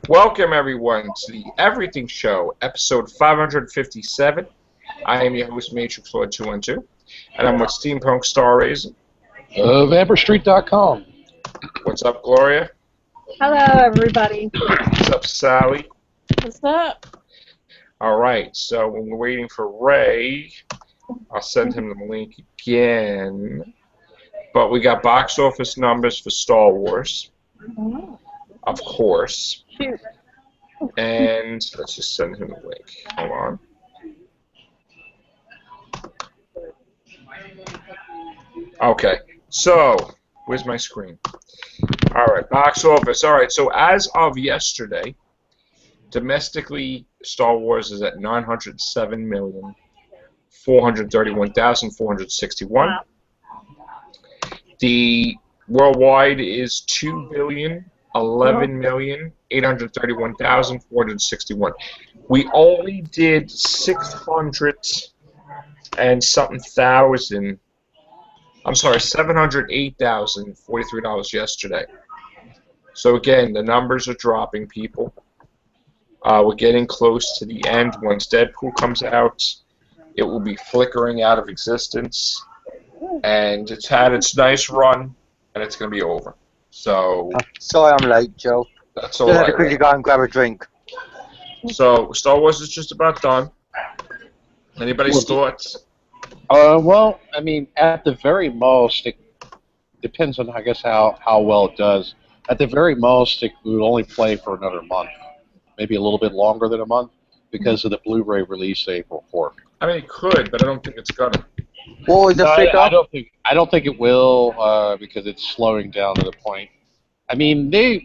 Welcome, everyone, to the Everything Show, episode 557. I am your host, Matrix Lord 212, and I'm with Steampunk Star Raisin. VamperStreet.com. What's up, Gloria? Hello, everybody. What's up, Sally? What's up? All right, so when we're waiting for Ray, I'll send him the link again. But we got box office numbers for Star Wars, of course. Shoot. And let's just send him the link. Hold on. Okay, so where's my screen? All right, box office. All right, so as of yesterday, domestically, Star Wars is at 907,431,461. Wow. The worldwide is 2,011,831,461. We only did 600 and something thousand. I'm sorry, $708,043 yesterday. So again, the numbers are dropping, people. We're getting close to the end. Once Deadpool comes out, it will be flickering out of existence. And it's had its nice run, and it's going to be over. So Sorry I'm late, Joe. that's all Just had to right. quickly go and grab a drink. So Star Wars is just about done. Anybody's thoughts? Well, I mean, at the very most, it depends on, I guess, how well it does. At the very most, it would only play for another month, maybe a little bit longer than a month, because of the Blu-ray release April 4th. I mean, it could, but I don't think it's gonna. What was the No, figure? I don't think it will, because it's slowing down to the point. I mean, the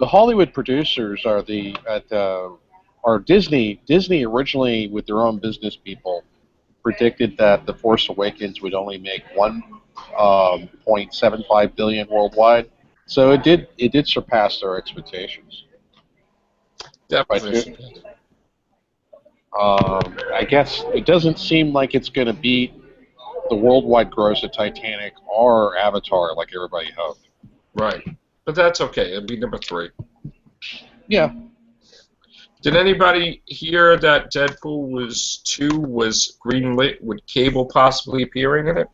Hollywood producers are Disney. Disney originally, with their own business people, predicted that The Force Awakens would only make 1.75 billion worldwide. So it did surpass their expectations. Definitely. I guess it doesn't seem like it's going to beat the worldwide gross of Titanic or Avatar like everybody hoped. Right. But that's okay. It'll be number 3. Yeah. Did anybody hear that Deadpool 2 was greenlit with Cable possibly appearing in it?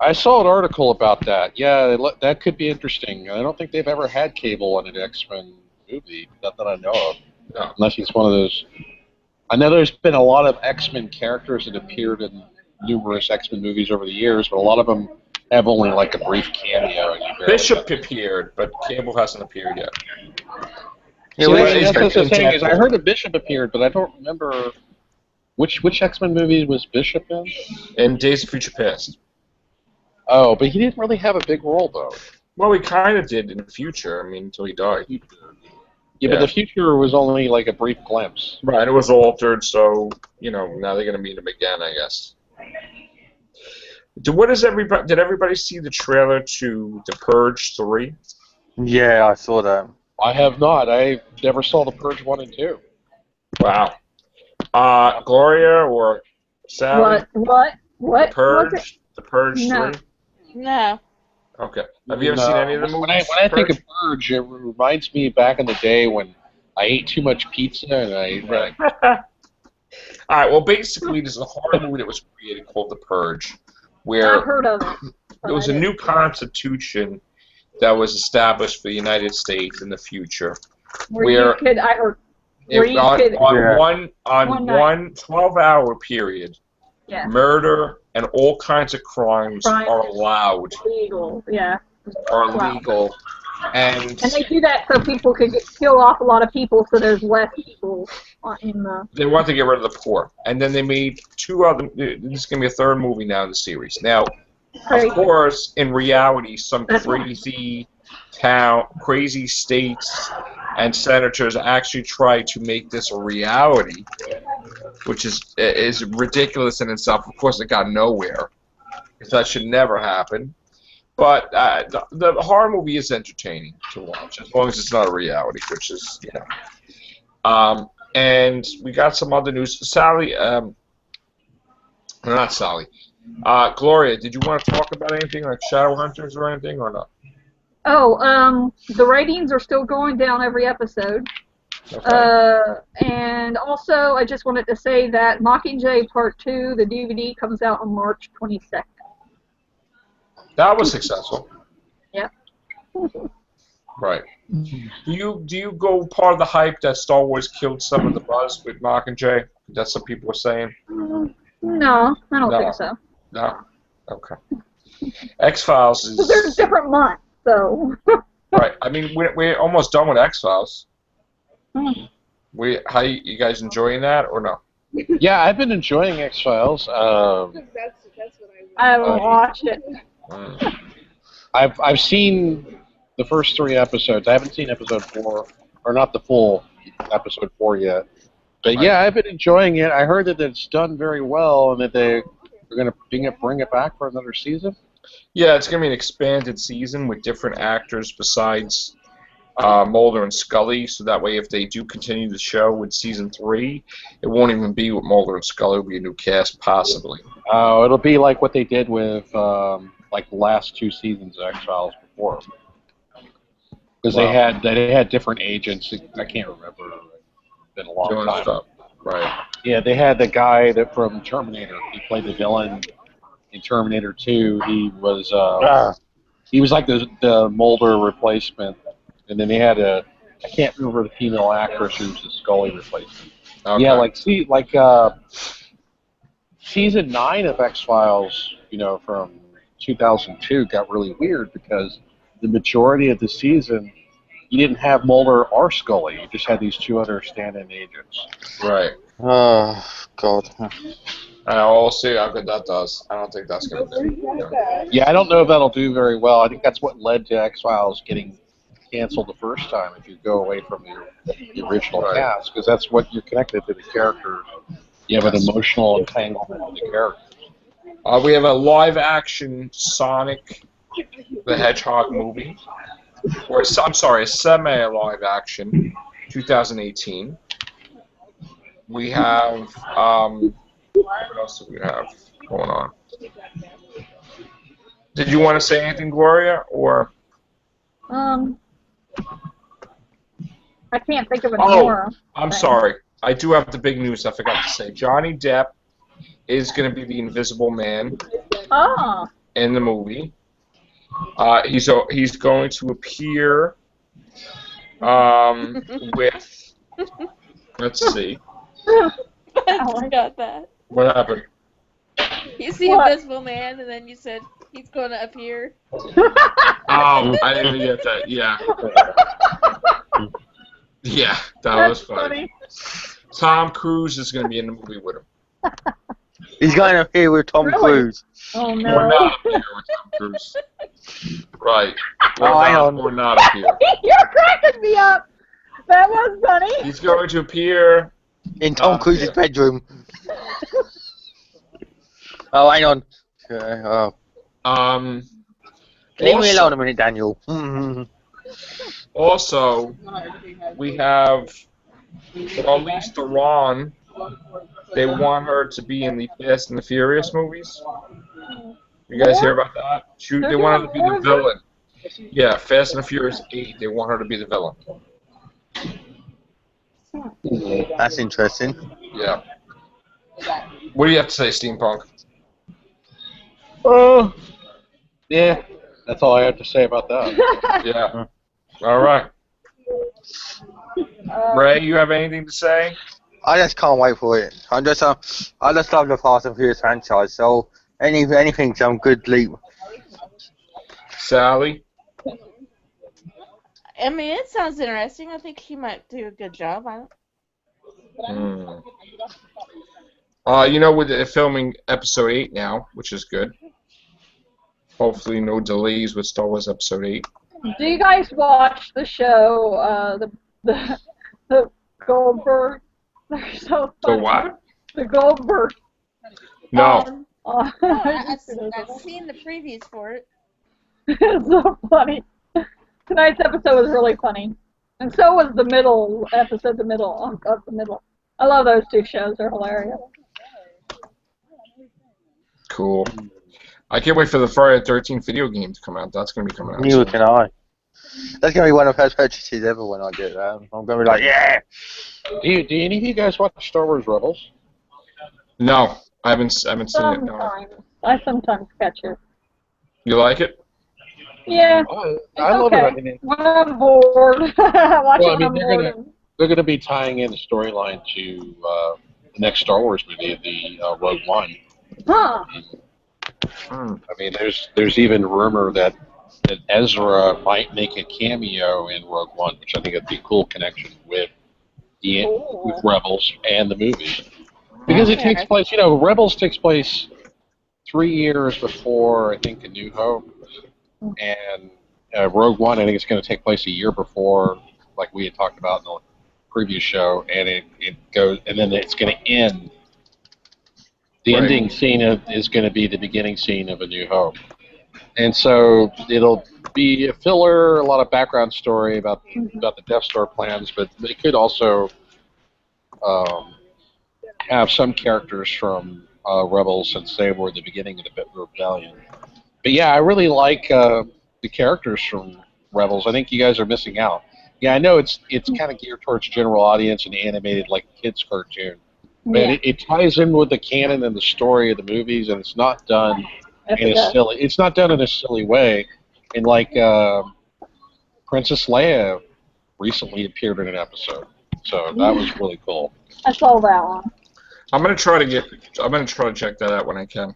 I saw an article about that. Yeah, that could be interesting. I don't think they've ever had Cable in an X-Men movie, not that I know of. No. Unless he's one of those. I know there's been a lot of X-Men characters that appeared in numerous X-Men movies over the years, but a lot of them have only like a brief cameo. Bishop appeared, but Cable hasn't appeared yet. Yeah, See, well, that's the thing is, I heard that Bishop appeared, but I don't remember which X-Men movie was Bishop in. In Days of Future Past. Oh, but he didn't really have a big role though. Well, he kind of did in the future. I mean, until he died. Yeah, but the future was only like a brief glimpse. Right, it was altered, so, now they're going to meet him again, I guess. Did everybody see the trailer to The Purge 3? Yeah, I saw that. I have not. I never saw The Purge 1 and 2. Wow. Gloria or Sally? What? The Purge? The Purge No. 3? No. Okay. Have you ever seen any of the movies? When I think of Purge, it reminds me back in the day when I ate too much pizza and Right. All right, well, basically, there's a horror movie that was created called The Purge, where I've heard of it. there was a new constitution that was established for the United States in the future. Where you could, I heard. Where you could. On One night. one 12-hour period, Yeah. murder and all kinds of crimes are allowed, Legal. Yeah. are Wow. legal. And they do that so people could kill off a lot of people, so there's less people in the. they want to get rid of the poor. And then they made 2 other. This is going to be a 3rd movie now in the series. Now, Crazy. of course, in reality, some That's crazy states and senators actually try to make this a reality, which is ridiculous in itself. Of course, it got nowhere, because that should never happen. But the horror movie is entertaining to watch, as long as it's not a reality, which is, And we got some other news. Sally, not Sally. Gloria, did you want to talk about anything like Shadowhunters or anything or not? The ratings are still going down every episode. Okay. And also, I just wanted to say that Mockingjay Part 2, the DVD, comes out on March 22nd. That was successful. Yep. Right. Do you go part of the hype that Star Wars killed some of the buzz with Mockingjay? That's what people were saying. No, I don't No. think so. No. Okay. X-Files is. Because there's different months, so. Right. I mean, we're almost done with X-Files. Hmm. You guys enjoying that or no? Yeah, I've been enjoying X-Files. That's what I haven't watched it. Mm. I've seen the first 3 episodes. I haven't seen episode 4, or not the full episode 4 yet. But yeah, I've been enjoying it. I heard that it's done very well, and that they're going to bring it back for another season. Yeah, it's going to be an expanded season with different actors besides Mulder and Scully, so that way if they do continue the show with season 3, it won't even be with Mulder and Scully. It'll be a new cast, possibly. Oh, it'll be like what they did with like the last 2 seasons of X-Files before. Because they had different agents. I can't remember. It's been a long Doing time. stuff. Right. Yeah, they had the guy that from Terminator. He played the villain in Terminator 2. He was like the Mulder replacement, and then they had I can't remember the female actress who was the Scully replacement. Okay. Yeah, season 9 of X-Files, from 2002 got really weird because the majority of the season you didn't have Mulder or Scully. You just had these 2 other stand-in agents. Right. Oh, God. We'll see how good that does. I don't think that's going to be. Yeah, I don't know if that'll do very well. I think that's what led to X-Files getting canceled the first time if you go away from the original cast, because that's what you're connected to the characters. You have an emotional entanglement with the characters. We have a live-action Sonic the Hedgehog movie. I'm sorry, a semi-live-action 2018. We have, what else do we have going on? Did you want to say anything, Gloria, or? I can't think of it anymore. I'm sorry. I do have the big news I forgot to say. Johnny Depp is going to be the Invisible Man in the movie. He's going to appear with, let's see. I forgot that. What happened? You see Invisible Man, and then you said he's going to appear. Oh, I didn't even get that. Yeah. Yeah, that was funny. Tom Cruise is going to be in the movie with him. He's going to appear with Tom Cruise. Oh, no. We're not up here with Tom Cruise. Right. We're not up here. You're cracking me up. That was funny. He's going to appear in Tom Cruise's bedroom. Oh, hang on. Leave me alone a minute, Daniel. Also, we have Charlize Theron. They want her to be in the Fast and the Furious movies. You guys hear about that? They want her to be the villain. Yeah, Fast and the Furious 8. They want her to be the villain. That's interesting. Yeah. What do you have to say, Steampunk? Yeah, that's all I have to say about that. Yeah. All right. Ray, you have anything to say? I just can't wait for it. I just love the Fast and Furious franchise. So anything, some good leap. Sally? I mean, it sounds interesting. I think he might do a good job on it. We're filming episode 8 now, which is good. Hopefully no delays with Star Wars episode 8. Do you guys watch the show, the Goldberg? They're so funny. The what? The Goldberg. No. I've seen the previews for it. It's so funny. Tonight's episode was really funny. And so was the middle episode, the middle of the middle. I love those 2 shows. They're hilarious. Cool. I can't wait for the Friday the 13th video game to come out. That's going to be coming out Neither can I. That's gonna be one of the first purchases ever when I get that. I'm gonna be like, yeah. Do any of you guys watch Star Wars Rebels? No, I haven't seen it. No. Sometimes. I sometimes catch it. You like it? Yeah. I love it. Okay. I mean, When I'm bored. Watching well, I when mean, I'm bored. they're gonna be tying in the storyline to the next Star Wars movie, the Rogue One. Huh. I mean, there's even rumor that Ezra might make a cameo in Rogue One, which I think would be a cool connection with with Rebels and the movie, because it takes place. Rebels takes place 3 years before I think A New Hope, and Rogue One I think it's going to take place a year before, like we had talked about in the previous show, and it goes, and then it's going to end. The ending scene is going to be the beginning scene of A New Hope. And so it'll be a filler, a lot of background story about the Death Star plans, but it could also have some characters from Rebels, since they were the beginning of the rebellion. But yeah, I really like the characters from Rebels. I think you guys are missing out. Yeah, I know it's kind of geared towards general audience and animated like a kid's cartoon. But it ties in with the canon and the story of the movies, and it's not done in a silly. It's not done in a silly way. And like Princess Leia recently appeared in an episode, so that was really cool. I saw that one. I'm gonna try to check that out when I can.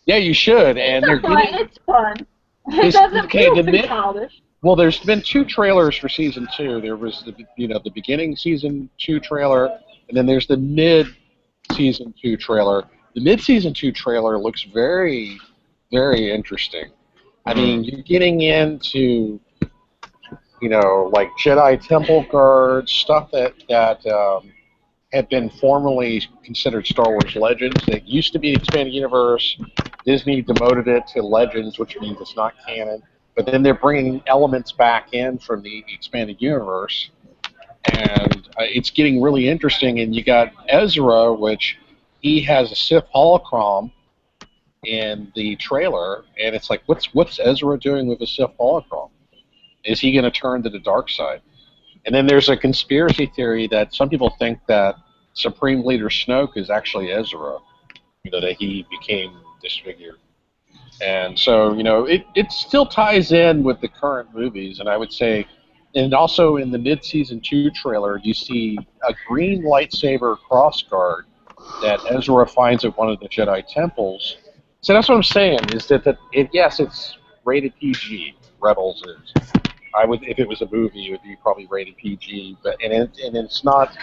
Yeah, you should. And they're getting. It's fun. It doesn't feel too childish. Well, there's been 2 trailers for season 2. There was the beginning season 2 trailer, and then there's the mid-season 2 trailer. The mid-season 2 trailer looks very, very interesting. I mean, you're getting into, like Jedi Temple guards, stuff that had been formerly considered Star Wars Legends. It used to be Expanded Universe. Disney demoted it to Legends, which means it's not canon. But then they're bringing elements back in from the Expanded Universe. And it's getting really interesting. And you got Ezra, which he has a Sith holocron in the trailer. And it's like, what's Ezra doing with a Sith holocron? Is he going to turn to the dark side? And then there's a conspiracy theory that some people think that Supreme Leader Snoke is actually Ezra, that he became disfigured. And so, it still ties in with the current movies, and I would say, and also in the mid-season 2 trailer, you see a green lightsaber crossguard that Ezra finds at one of the Jedi temples. So that's what I'm saying, is that yes, it's rated PG, Rebels is. If it was a movie, it would be probably rated PG, but it's not.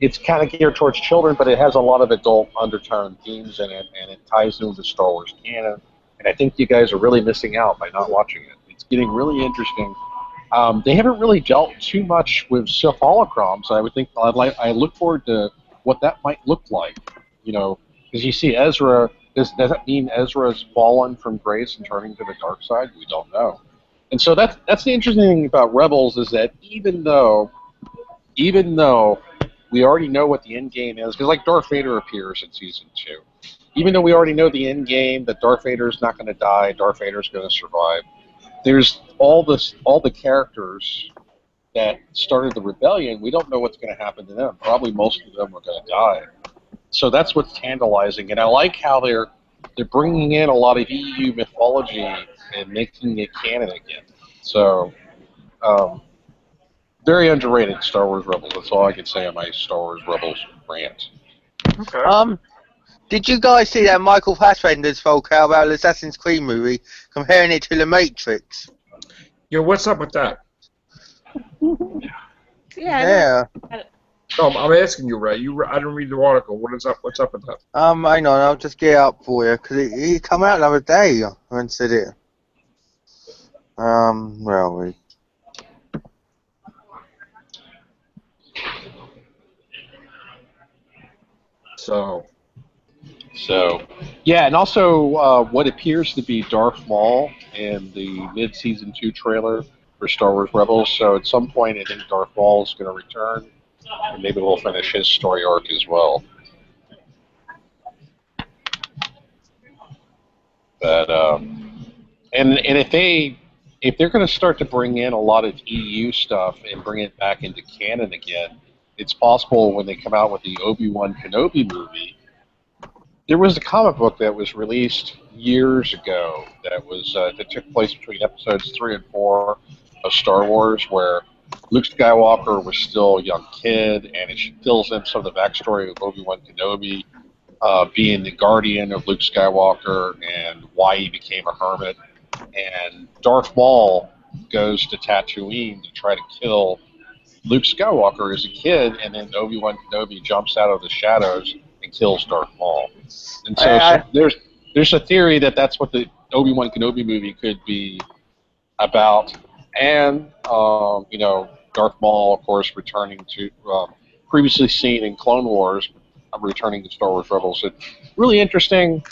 It's kind of geared towards children, but it has a lot of adult undertone themes in it, and it ties into the Star Wars canon. And I think you guys are really missing out by not watching it. It's getting really interesting. They haven't really dealt too much with Sith holocrons. I would think I look forward to what that might look like. Because you see Ezra. Does that mean Ezra's fallen from grace and turning to the dark side? We don't know. And so that's the interesting thing about Rebels, is that even though we already know what the end game is, because like Darth Vader appears in season 2. Even though we already know the end game, that Darth Vader's not going to die, Darth Vader's going to survive. There's all the characters that started the rebellion. We don't know what's going to happen to them. Probably most of them are going to die. So that's what's tantalizing, and I like how they're bringing in a lot of EU mythology and making it canon again. So. Very underrated Star Wars Rebels. That's all I can say on my Star Wars Rebels rant. Okay. Did you guys see that Michael Fassbender's folk out about the Assassin's Creed movie, comparing it to The Matrix? Yo, what's up with that? Yeah. No, I'm asking you, Ray. I didn't read the article. What's up with that? Hang on, I'll just get it up for you, because it come out the other day and said it. Where are we? So, yeah, and also what appears to be Darth Maul in the mid-season 2 trailer for Star Wars Rebels. So at some point, I think Darth Maul is going to return, and maybe we'll finish his story arc as well. But and if they if they're going to start to bring in a lot of EU stuff and bring it back into canon again, it's possible when they come out with the Obi-Wan Kenobi movie. There was a comic book that was released years ago that took place between episodes 3 and 4 of Star Wars, where Luke Skywalker was still a young kid, and it fills in some of the backstory of Obi-Wan Kenobi being the guardian of Luke Skywalker and why he became a hermit. And Darth Maul goes to Tatooine to try to kill Luke Skywalker as a kid, and then Obi-Wan Kenobi jumps out of the shadows and kills Darth Maul. And so there's a theory that that's what the Obi-Wan Kenobi movie could be about. And, Darth Maul, of course, returning to, previously seen in Clone Wars, returning to Star Wars Rebels. It's really interesting.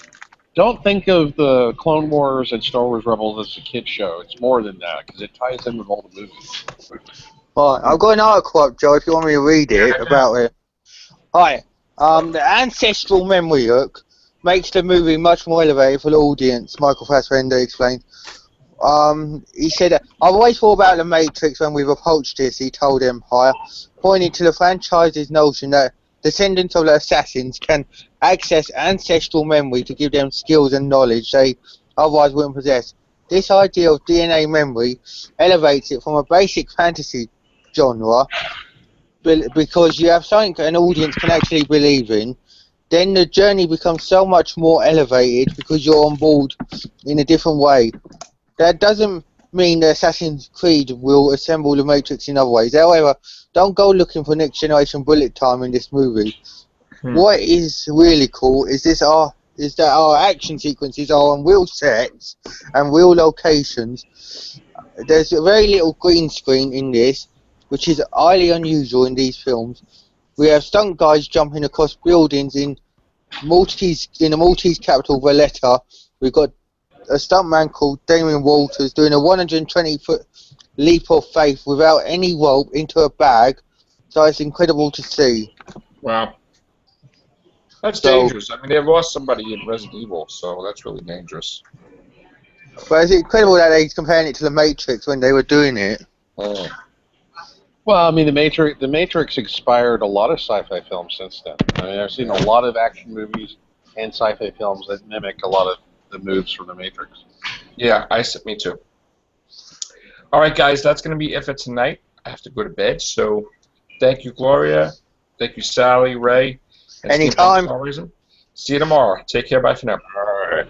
Don't think of the Clone Wars and Star Wars Rebels as a kid show. It's more than that, because it ties in with all the movies. Right, I've got an article up, Joe, if you want me to read it about it. Hi. The ancestral memory hook makes the movie much more elevated for the audience, Michael Fassbender explained. He said, I've always thought about the Matrix when we've approached this, he told Empire, pointing to the franchise's notion that descendants of the assassins can access ancestral memory to give them skills and knowledge they otherwise wouldn't possess. This idea of DNA memory elevates it from a basic fantasy genre, because you have something an audience can actually believe in. Then the journey becomes so much more elevated because you're on board in a different way. That doesn't mean that Assassin's Creed will assemble the Matrix in other ways. However, don't go looking for next generation bullet time in this movie. What is really cool is that our action sequences are on real sets and real locations. There's very little green screen in this, which is highly unusual in these films. We have stunt guys jumping across buildings in the Maltese capital Valletta. We've got a stuntman called Damien Walters doing a 120-foot leap of faith without any rope into a bag. So it's incredible to see. Wow. That's dangerous. I mean, they lost somebody in Resident Evil, so that's really dangerous. But it's incredible that they're comparing it to the Matrix when they were doing it. Oh. Well, I mean, the Matrix inspired a lot of sci-fi films since then. I mean, I've seen a lot of action movies and sci-fi films that mimic a lot of the moves from the Matrix. Yeah, me too. All right, guys, that's going to be it for tonight. I have to go to bed, so thank you, Gloria. Thank you, Sally, Ray. And Anytime. See you tomorrow. Take care. Bye for now. All right.